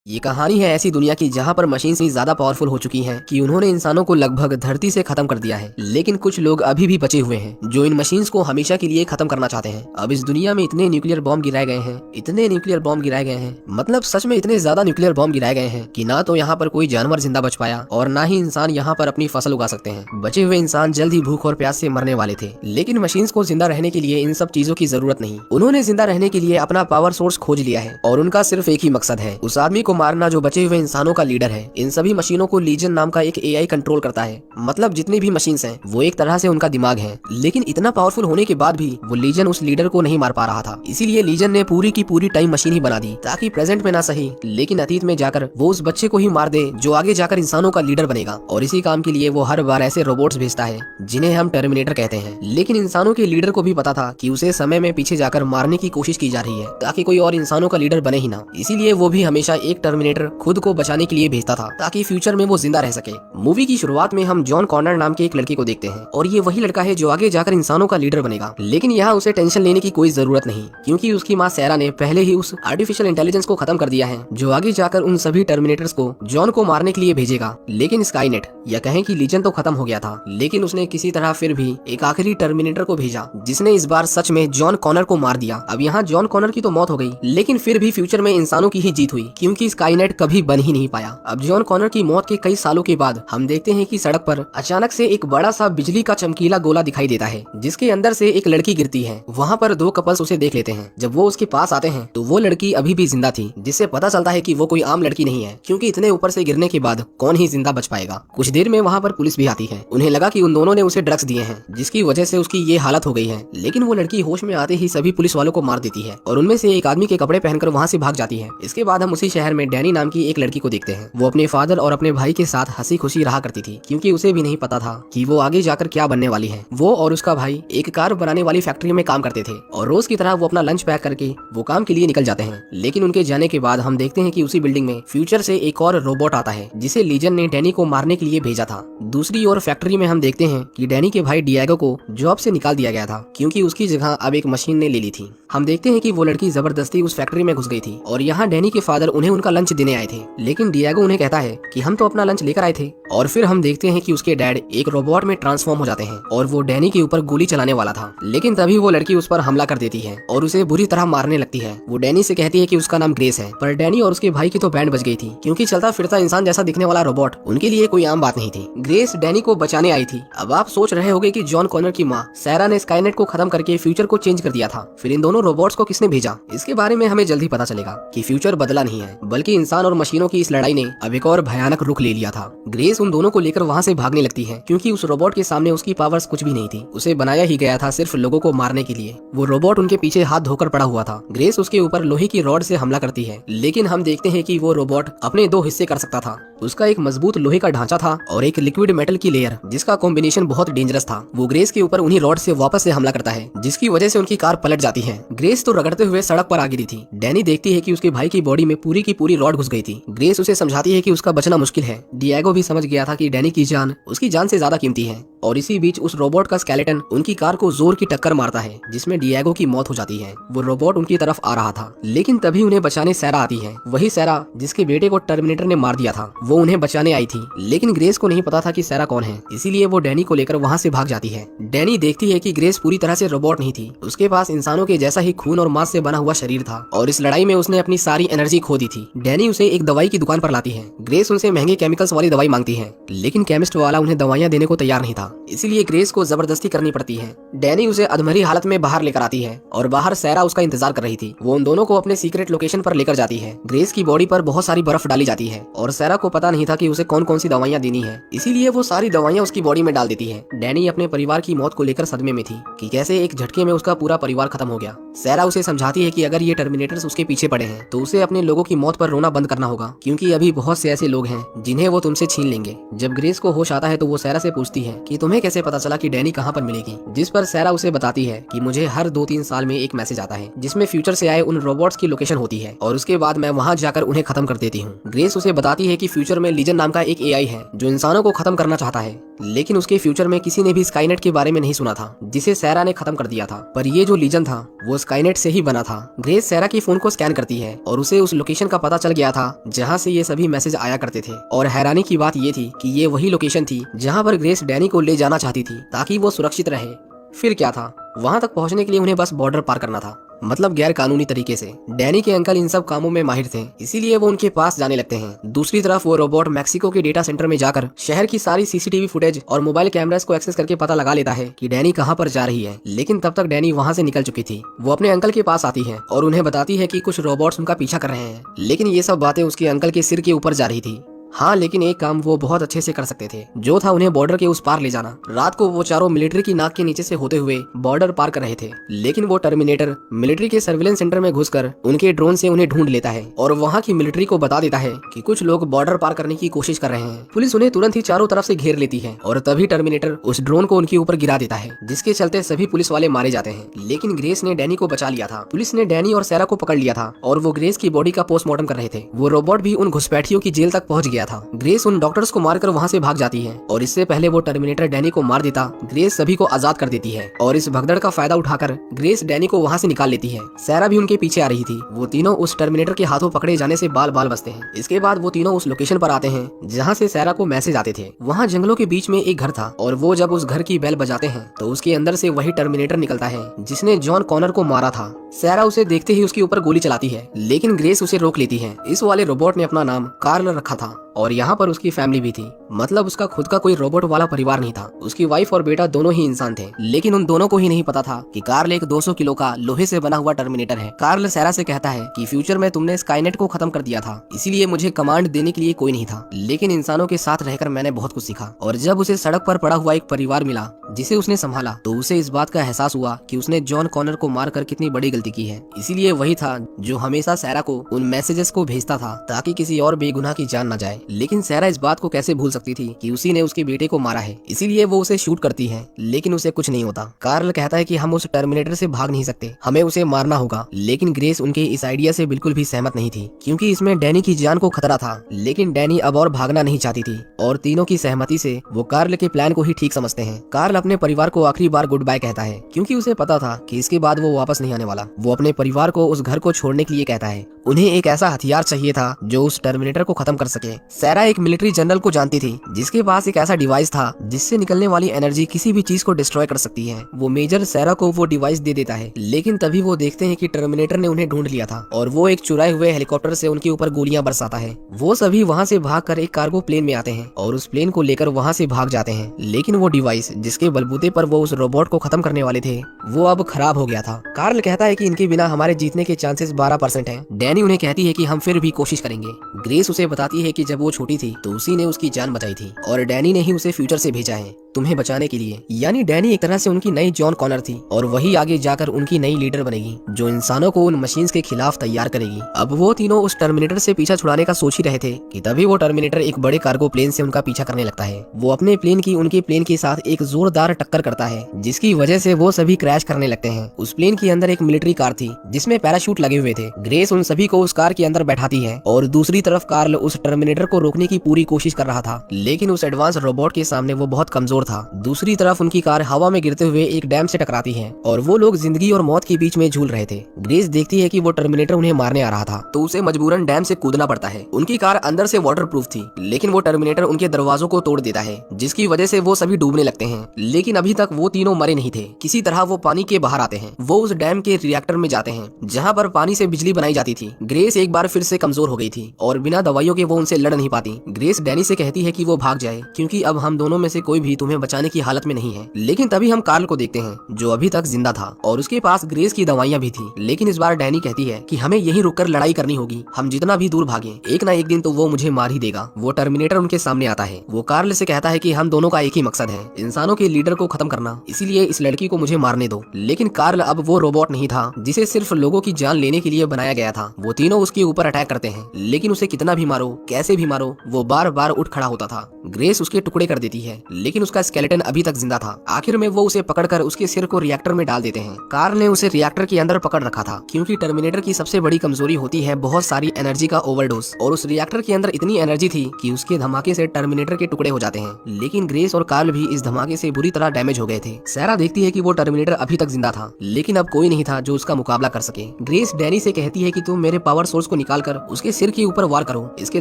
ये कहानी है ऐसी दुनिया की जहाँ पर मशीन से ज्यादा पावरफुल हो चुकी हैं कि उन्होंने इंसानों को लगभग धरती से खत्म कर दिया है। लेकिन कुछ लोग अभी भी बचे हुए हैं जो इन मशीन्स को हमेशा के लिए खत्म करना चाहते हैं। अब इस दुनिया में इतने न्यूक्लियर बॉम्ब गिराए गए हैं, इतने न्यूक्लियर बॉम्ब गिराए गए हैं, मतलब सच में इतने ज्यादा न्यूक्लियर बॉम्ब गिराए गए हैं कि ना तो यहाँ पर कोई जानवर जिंदा बच पाया और ना ही इंसान यहाँ पर अपनी फसल उगा सकते हैं। बचे हुए इंसान जल्द ही भूख और प्यास से मरने वाले थे। लेकिन मशीन्स को जिंदा रहने के लिए इन सब चीजों की जरूरत नहीं। उन्होंने जिंदा रहने के लिए अपना पावर सोर्स खोज लिया है और उनका सिर्फ एक ही मकसद है, उस आदमी को मारना जो बचे हुए इंसानों का लीडर है। इन सभी मशीनों को लीजन नाम का एक एआई कंट्रोल करता है। मतलब जितनी भी मशीन्स हैं वो एक तरह से उनका दिमाग है। लेकिन इतना पावरफुल होने के बाद भी वो लीजन उस लीडर को नहीं मार पा रहा था। इसीलिए लीजन ने पूरी की पूरी टाइम मशीन ही बना दी ताकि प्रेजेंट में ना सही लेकिन अतीत में जाकर वो उस बच्चे को ही मार दे जो आगे जाकर इंसानों का लीडर बनेगा। और इसी काम के लिए वो हर बार ऐसे रोबोट्स भेजता है जिन्हें हम टर्मिनेटर कहते हैं। लेकिन इंसानों के लीडर को भी पता था कि उसे समय में पीछे जाकर मारने की कोशिश की जा रही है ताकि कोई और इंसानों का लीडर बने ही ना। इसीलिए वो भी हमेशा एक टर्मिनेटर खुद को बचाने के लिए भेजता था ताकि फ्यूचर में वो जिंदा रह सके। मूवी की शुरुआत में हम जॉन कॉनर नाम के एक लड़के को देखते हैं और ये वही लड़का है जो आगे जाकर इंसानों का लीडर बनेगा। लेकिन यहाँ उसे टेंशन लेने की कोई जरूरत नहीं क्योंकि उसकी माँ सैरा ने पहले ही उस आर्टिफिशियल इंटेलिजेंस को खत्म कर दिया है जो आगे जाकर उन सभी टर्मिनेटर्स को जॉन को मारने के लिए भेजेगा। लेकिन स्काईनेट या कहें कि लीजन तो खत्म हो गया था लेकिन उसने किसी तरह फिर भी एक आखिरी टर्मिनेटर को भेजा जिसने इस बार सच में जॉन कॉनर को मार दिया। अब यहाँ जॉन कॉनर की तो मौत हो गई लेकिन फिर भी फ्यूचर में इंसानों की ही जीत हुई क्योंकि स्काईनेट कभी बन ही नहीं पाया। अब जॉन कॉनर की मौत के कई सालों के बाद हम देखते हैं कि सड़क पर अचानक से एक बड़ा सा बिजली का चमकीला गोला दिखाई देता है जिसके अंदर से एक लड़की गिरती है। वहाँ पर दो कपल्स उसे देख लेते हैं। जब वो उसके पास आते हैं तो वो लड़की अभी भी जिंदा थी जिससे पता चलता है कि वो कोई आम लड़की नहीं है क्योंकि इतने ऊपर से गिरने के बाद कौन ही जिंदा बच पाएगा। कुछ देर में वहाँ पर पुलिस भी आती है। उन्हें लगा कि उन दोनों ने उसे ड्रग्स दिए हैं जिसकी वजह से उसकी ये हालत हो गई है। लेकिन वो लड़की होश में आते ही सभी पुलिस वालों को मार देती है और उनमें से एक आदमी के कपड़े पहनकर वहाँ से भाग जाती है। इसके बाद हम उसी शहर में डैनी नाम की एक लड़की को देखते हैं। वो अपने फादर और अपने भाई के साथ हंसी खुशी रहा करती थी क्योंकि उसे भी नहीं पता था कि वो आगे जाकर क्या बनने वाली है। वो और उसका भाई एक कार बनाने वाली फैक्ट्री में काम करते थे और रोज की तरह वो अपना लंच पैक करके वो काम के लिए निकल जाते हैं। लेकिन उनके जाने के बाद हम देखते हैं कि उसी बिल्डिंग में फ्यूचर से एक और रोबोट आता है जिसे लीजन ने डैनी को मारने के लिए भेजा था। दूसरी ओर फैक्ट्री में हम देखते हैं कि डैनी के भाई डिएगो को जॉब से निकाल दिया गया था क्योंकि उसकी जगह अब एक मशीन ने ले ली थी। हम देखते हैं कि वो लड़की जबरदस्ती उस फैक्ट्री में घुस गई थी और यहाँ डैनी के फादर उन्हें उनका लंच देने आए थे। लेकिन डिएगो उन्हें कहता है कि हम तो अपना लंच लेकर आए थे। और फिर हम देखते हैं कि उसके डैड एक रोबोट में ट्रांसफॉर्म हो जाते हैं और वो डैनी के ऊपर गोली चलाने वाला था। लेकिन तभी वो लड़की उस पर हमला कर देती है और उसे बुरी तरह मारने लगती है। वो डैनी से कहती है कि उसका नाम ग्रेस है पर डैनी और उसके भाई की तो बैंड बज गई थी क्योंकि चलता फिरता इंसान जैसा दिखने वाला रोबोट उनके लिए कोई आम बात नहीं थी। ग्रेस डैनी को बचाने आई थी। अब आप सोच रहे होंगे कि जॉन कॉनर की माँ सैरा ने स्काईनेट को खत्म करके फ्यूचर को चेंज कर दिया था। फिर इन दोनों रोबोट्स को किसने भेजा? इसके बारे में हमें जल्दी पता चलेगा कि फ्यूचर बदला नहीं है बल्कि इंसान और मशीनों की इस लड़ाई ने अब एक और भयानक रुख ले लिया था। ग्रेस उन दोनों को लेकर वहाँ से भागने लगती है क्योंकि उस रोबोट के सामने उसकी पावर्स कुछ भी नहीं थी। उसे बनाया ही गया था सिर्फ लोगों को मारने के लिए। वो रोबोट उनके पीछे हाथ धोकर पड़ा हुआ था। ग्रेस उसके ऊपर लोहे की रॉड से हमला करती है लेकिन हम देखते हैं कि वो रोबोट अपने दो हिस्से कर सकता था। उसका एक मजबूत लोहे का ढांचा था और एक लिक्विड मेटल की लेयर जिसका कॉम्बिनेशन बहुत डेंजरस था। वो ग्रेस के ऊपर उन्हीं रॉड से वापस से हमला करता है जिसकी वजह से उनकी कार पलट जाती है। ग्रेस तो रगड़ते हुए सड़क पर आ गिरी थी। डैनी देखती है कि उसके भाई की बॉडी में पूरी की पूरी रॉड घुस गई थी। ग्रेस उसे समझाती है कि उसका बचना मुश्किल है। डिएगो भी समझ गया था कि डैनी की जान उसकी जान से ज्यादा कीमती है और इसी बीच उस रोबोट का स्केलेटन उनकी कार को जोर की टक्कर मारता है जिसमें डिएगो की मौत हो जाती है। वो रोबोट उनकी तरफ आ रहा था लेकिन तभी उन्हें बचाने सैरा आती है। वही सैरा जिसके बेटे को टर्मिनेटर ने मार दिया था वो उन्हें बचाने आई थी। लेकिन ग्रेस को नहीं पता था कि सैरा कौन है इसीलिए वो डैनी को लेकर वहाँ से भाग जाती है। डैनी देखती है कि ग्रेस पूरी तरह से रोबोट नहीं थी। उसके पास इंसानों के जैसा ही खून और मांस से बना हुआ शरीर था और इस लड़ाई में उसने अपनी सारी एनर्जी खो दी थी। डैनी उसे एक दवाई की दुकान पर लाती है। ग्रेस उनसे महंगे केमिकल्स वाली दवाई मांगती है लेकिन केमिस्ट वाला उन्हें दवाइयाँ देने को तैयार नहीं था इसीलिए ग्रेस को जबरदस्ती करनी पड़ती है। डैनी उसे अधमरी हालत में बाहर लेकर आती है और बाहर सैरा उसका इंतजार कर रही थी। वो उन दोनों को अपने सीक्रेट लोकेशन पर लेकर जाती है। ग्रेस की बॉडी पर बहुत सारी बर्फ डाली जाती है और सैरा को पता नहीं था कि उसे कौन कौन सी दवाइयाँ देनी है इसीलिए वो सारी दवाइयाँ उसकी बॉडी में डाल देती है। डैनी अपने परिवार की मौत को लेकर सदमे में थी कि कैसे एक झटके में उसका पूरा परिवार खत्म हो गया। सैरा उसे समझाती है कि अगर ये टर्मिनेटर्स उसके पीछे पड़े हैं तो उसे अपने लोगों की मौत पर रोना बंद करना होगा क्योंकि अभी बहुत से ऐसे लोग हैं जिन्हें वो तुमसे छीन लेंगे। जब ग्रेस को होश आता है तो वो सैरा से पूछती है कि तुम्हें कैसे पता चला कि डैनी कहाँ पर मिलेगी, जिस पर सैरा उसे बताती है कि मुझे हर 2-3 साल में एक मैसेज आता है जिसमें फ्यूचर से आए उन रोबोट्स की लोकेशन होती है और उसके बाद मैं वहाँ जाकर उन्हें खत्म कर देती हूँ। ग्रेस उसे बताती है कि फ्यूचर में लीजन नाम का एक एआई है जो इंसानों को खत्म करना चाहता है लेकिन उसके फ्यूचर में किसी ने भी स्काईनेट के बारे में नहीं सुना था जिसे सैरा ने खत्म कर दिया था। पर ये जो लीजन था वो स्काईनेट से ही बना था। ग्रेस सैरा की फोन को स्कैन करती है और उसे उस लोकेशन का पता चल गया था जहाँ से ये सभी मैसेज आया करते थे। और हैरानी की बात ये थी कि ये वही लोकेशन थी जहाँ पर ग्रेस डैनी को ले जाना चाहती थी ताकि वो सुरक्षित रहे। फिर क्या था, वहाँ तक पहुँचने के लिए उन्हें बस बॉर्डर पार करना था, मतलब गैर कानूनी तरीके से। डैनी के अंकल इन सब कामों में माहिर थे, इसीलिए वो उनके पास जाने लगते हैं। दूसरी तरफ वो रोबोट मैक्सिको के डेटा सेंटर में जाकर शहर की सारी सीसीटीवी फुटेज और मोबाइल कैमरास को एक्सेस करके पता लगा लेता है कि डैनी कहाँ पर जा रही है। लेकिन तब तक डैनी वहाँ से निकल चुकी थी। वो अपने अंकल के पास आती है और उन्हें बताती है कि कुछ रोबोट्स उनका पीछा कर रहे हैं। लेकिन ये सब बातें उसके अंकल के सिर के ऊपर जा रही थी। हाँ, लेकिन एक काम वो बहुत अच्छे से कर सकते थे, जो था उन्हें बॉर्डर के उस पार ले जाना। रात को वो चारों मिलिट्री की नाक के नीचे से होते हुए बॉर्डर पार कर रहे थे। लेकिन वो टर्मिनेटर मिलिट्री के सर्विलेंस सेंटर में घुसकर उनके ड्रोन से उन्हें ढूंढ लेता है और वहाँ की मिलिट्री को बता देता है कि कुछ लोग बॉर्डर पार करने की कोशिश कर रहे हैं। पुलिस उन्हें तुरंत ही चारों तरफ से घेर लेती है और तभी टर्मिनेटर उस ड्रोन को उनके ऊपर गिरा देता है, जिसके चलते सभी पुलिस वाले मारे जाते हैं। लेकिन ग्रेस ने डैनी को बचा लिया था। पुलिस ने डैनी और सैरा को पकड़ लिया था और वो ग्रेस की बॉडी का पोस्टमार्टम कर रहे थे। वो रोबोट भी उन घुसपैठियों की जेल तक पहुंच गया था। ग्रेस उन डॉक्टर्स को मारकर वहां से भाग जाती है और इससे पहले वो टर्मिनेटर डैनी को मार देता, ग्रेस सभी को आजाद कर देती है और इस भगदड़ का फायदा उठाकर ग्रेस डैनी को वहां से निकाल लेती है। सैरा भी उनके पीछे आ रही थी। वो तीनों उस टर्मिनेटर के हाथों पकड़े जाने से बाल बाल बचते हैं। इसके बाद वो तीनों उस लोकेशन पर आते हैं जहाँ से सैरा को मैसेज आते थे। वहाँ जंगलों के बीच में एक घर था और वो जब उस घर की बेल बजाते हैं तो उसके अंदर से वही टर्मिनेटर निकलता है जिसने जॉन कॉनर को मारा था। सैरा उसे देखते ही उसके ऊपर गोली चलाती है, लेकिन ग्रेस उसे रोक लेती है। इस वाले रोबोट ने अपना नाम कार्ल रखा था और यहाँ पर उसकी फैमिली भी थी, मतलब उसका खुद का कोई रोबोट वाला परिवार नहीं था। उसकी वाइफ और बेटा दोनों ही इंसान थे, लेकिन उन दोनों को ही नहीं पता था कि कार्ल एक 200 किलो का लोहे से बना हुआ टर्मिनेटर है। कार्ल सैरा से कहता है कि फ्यूचर में तुमने स्काईनेट को खत्म कर दिया था, इसीलिए मुझे कमांड देने के लिए कोई नहीं था, लेकिन इंसानों के साथ रहकर मैंने बहुत कुछ सीखा। और जब उसे सड़क पर पड़ा हुआ एक परिवार मिला जिसे उसने संभाला तो उसे इस बात का एहसास हुआ कि उसने जॉन कॉनर को मारकर कितनी बड़ी गलती की है। इसीलिए वही था जो हमेशा सैरा को उन मैसेजेस को भेजता था ताकि किसी और बेगुनाह की जान न जाए। लेकिन सैरा इस बात को कैसे भूल सकती थी कि उसी ने उसके बेटे को मारा है, इसीलिए वो उसे शूट करती है, लेकिन उसे कुछ नहीं होता। कार्ल कहता है कि हम उस टर्मिनेटर से भाग नहीं सकते, हमें उसे मारना होगा। लेकिन ग्रेस उनके इस आइडिया से बिल्कुल भी सहमत नहीं थी, क्योंकि इसमें डैनी की जान को खतरा था। लेकिन डैनी अब और भागना नहीं चाहती थी और तीनों की सहमति से वो कार्ल के प्लान को ही ठीक समझते हैं। कार्ल अपने परिवार को आखिरी बार गुड बाय कहता है, क्योंकि उसे पता था कि इसके बाद वो वापस नहीं आने वाला। वो अपने परिवार को उस घर को छोड़ने के लिए कहता है। उन्हें एक ऐसा हथियार चाहिए था जो उस टर्मिनेटर को खत्म कर सके। सैरा एक मिलिट्री जनरल को जानती थी जिसके पास एक ऐसा डिवाइस था जिससे निकलने वाली एनर्जी किसी भी चीज को डिस्ट्रॉय कर सकती है। वो मेजर सैरा को वो डिवाइस दे देता है, लेकिन तभी वो देखते हैं कि टर्मिनेटर ने उन्हें ढूंढ लिया था और वो एक चुराए हुए हेलीकॉप्टर से उनके ऊपर गोलियां बरसाता है। वो सभी वहाँ से भागकर एक कार्गो प्लेन में आते हैं और उस प्लेन को लेकर वहाँ से भाग जाते हैं। लेकिन वो डिवाइस जिसके बलबूते पर वो उस रोबोट को खत्म करने वाले थे वो अब खराब हो गया था। कार्ल कहता है कि इनके बिना हमारे जीतने के चांसेस 12% हैं। डैनी उन्हें कहती है कि हम फिर भी कोशिश करेंगे। ग्रेस उसे बताती है कि जब वो छोटी थी तो उसी ने उसकी जान बचाई थी और डैनी ने ही उसे फ्यूचर से भेजा है तुम्हें बचाने के लिए। यानी डैनी एक तरह से उनकी नई जॉन कॉनर थी और वही आगे जाकर उनकी नई लीडर बनेगी जो इंसानों को उन मशीन्स के खिलाफ तैयार करेगी। अब वो तीनों उस टर्मिनेटर से पीछा छुड़ाने का सोच ही रहे थे कि तभी वो टर्मिनेटर एक बड़े कार्गो प्लेन से उनका पीछा करने लगता है। वो अपने प्लेन की उनके प्लेन के साथ एक जोरदार टक्कर करता है जिसकी वजह से वो सभी क्रैश करने लगते हैं। उस प्लेन के अंदर एक मिलिट्री कार थी जिसमें पैराशूट लगे हुए थे। ग्रेस उन सभी को उस कार के अंदर बैठाती है और दूसरी तरफ कार्ल उस टर्मिनेटर को रोकने की पूरी कोशिश कर रहा था, लेकिन उस एडवांस रोबोट के सामने वो बहुत कमजोर था। दूसरी तरफ उनकी कार हवा में गिरते हुए एक डैम से टकराती है और वो लोग जिंदगी और मौत के बीच में झूल रहे थे। ग्रेस देखती है कि वो टर्मिनेटर उन्हें मारने आ रहा था तो उसे मजबूरन डैम से कूदना पड़ता है। उनकी कार अंदर से वाटरप्रूफ थी, लेकिन वो टर्मिनेटर उनके दरवाजों को तोड़ देता है जिसकी वजह से वो सभी डूबने लगते हैं। लेकिन अभी तक वो तीनों मरे नहीं थे। किसी तरह वो पानी के बाहर आते हैं। वो उस डैम के रिएक्टर में जाते हैं जहाँ पर पानी से बिजली बनाई जाती थी। ग्रेस एक बार फिर से कमजोर हो गई थी और बिना दवाइयों के वो उनसे लड़ नहीं पाती। ग्रेस डैनी से कहती है कि वो भाग जाए क्योंकि अब हम दोनों में से कोई भी तुम्हें बचाने की हालत में नहीं है। लेकिन तभी हम कार्ल को देखते हैं जो अभी तक जिंदा था और उसके पास ग्रेस की दवाइयां भी थी। लेकिन इस बार डैनी कहती है कि हमें यहीं रुककर लड़ाई करनी होगी। हम जितना भी दूर भागें एक ना एक दिन तो वो मुझे मार ही देगा। वो टर्मिनेटर उनके सामने आता है। वो कार्ल से कहता है कि हम दोनों का एक ही मकसद है, इंसानों के लीडर को खत्म करना, इसीलिए इस लड़की को मुझे मारने दो। लेकिन कार्ल अब वो रोबोट नहीं था जिसे सिर्फ लोगों की जान लेने के लिए बनाया गया था। वो तीनों उसके ऊपर अटैक करते हैं, लेकिन उसे कितना भी मारो कैसे भी मारो वो बार बार उठ खड़ा होता था। ग्रेस उसके टुकड़े कर देती है, लेकिन उसका का स्केलेटन अभी तक जिंदा था। आखिर में वो उसे पकड़कर उसके सिर को रिएक्टर में डाल देते हैं। कार्ल ने उसे रिएक्टर के अंदर पकड़ रखा था, क्योंकि टर्मिनेटर की सबसे बड़ी कमजोरी होती है बहुत सारी एनर्जी का ओवरडोज, और उस रिएक्टर के अंदर इतनी एनर्जी थी कि उसके धमाके से टर्मिनेटर के टुकड़े हो जाते हैं। लेकिन ग्रेस और कार्ल भी इस धमाके से बुरी तरह डैमेज हो गए थे। सारा देखती है कि वो टर्मिनेटर अभी तक जिंदा था, लेकिन अब कोई नहीं था जो उसका मुकाबला कर सके। ग्रेस डैनी से कहती है कि तुम मेरे पावर सोर्स को निकालकर उसके सिर के ऊपर वार करो, इसके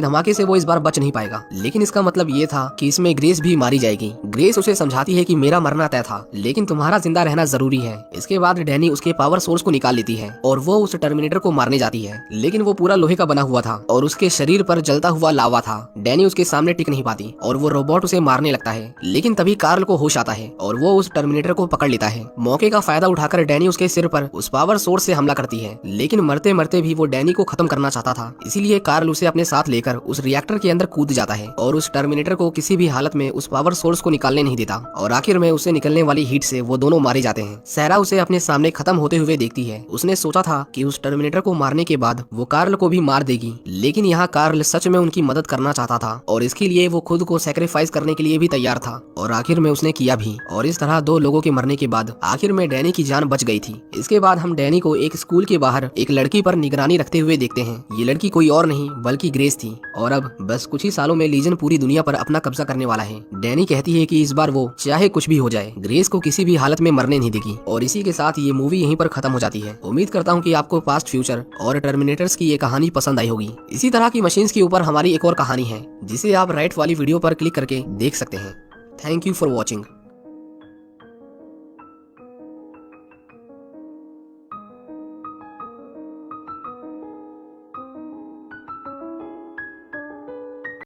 धमाके से वो इस बार बच नहीं पाएगा। लेकिन इसका मतलब ये था कि इसमें ग्रेस भी मारी जाएगी। ग्रेस उसे समझाती है कि मेरा मरना तय था, लेकिन तुम्हारा जिंदा रहना जरूरी है। इसके बाद डैनी उसके पावर सोर्स को निकाल लेती है और वो उस टर्मिनेटर को मारने जाती है, लेकिन वो पूरा लोहे का बना हुआ था और उसके शरीर पर जलता हुआ लावा था। डैनी उसके सामने टिक नहीं पाती और वो रोबोट उसे मारने लगता है, लेकिन तभी कार्ल को होश आता है और वो उस टर्मिनेटर को पकड़ लेता है। मौके का फायदा उठाकर डैनी उसके सिर पर उस पावर सोर्स से हमला करती है, लेकिन मरते मरते भी वो डैनी को खत्म करना चाहता था। इसीलिए कार्ल उसे अपने साथ लेकर उस रिएक्टर के अंदर कूद जाता है और उस टर्मिनेटर को किसी भी हालत में उस पावर सोर्स को निकालने नहीं देता, और आखिर में उसे निकलने वाली हीट से वो दोनों मारे जाते हैं। सारा उसे अपने सामने खत्म होते हुए देखती है। उसने सोचा था कि उस टर्मिनेटर को मारने के बाद वो कार्ल को भी मार देगी, लेकिन यहाँ कार्ल सच में उनकी मदद करना चाहता था और इसके लिए वो खुद को सैक्रिफाइस करने के लिए भी तैयार था, और आखिर में उसने किया भी। और इस तरह दो लोगों के मरने के बाद आखिर में डैनी की जान बच गई थी। इसके बाद हम डैनी को एक स्कूल के बाहर एक लड़की पर निगरानी रखते हुए देखते हैं। ये लड़की कोई और नहीं बल्कि ग्रेस थी, और अब बस कुछ ही सालों में लीजन पूरी दुनिया पर अपना कब्जा करने वाला है। डैनी कहती है कि इस बार वो चाहे कुछ भी हो जाए ग्रेस को किसी भी हालत में मरने नहीं देगी। और इसी के साथ ये मूवी यहीं पर खत्म हो जाती है। उम्मीद करता हूँ कि आपको पास्ट, फ्यूचर और टर्मिनेटर्स की ये कहानी पसंद आई होगी। इसी तरह की मशीन्स के ऊपर हमारी एक और कहानी है, जिसे आप राइट वाली वीडियो पर क्लिक करके देख सकते हैं। Thank you for watching.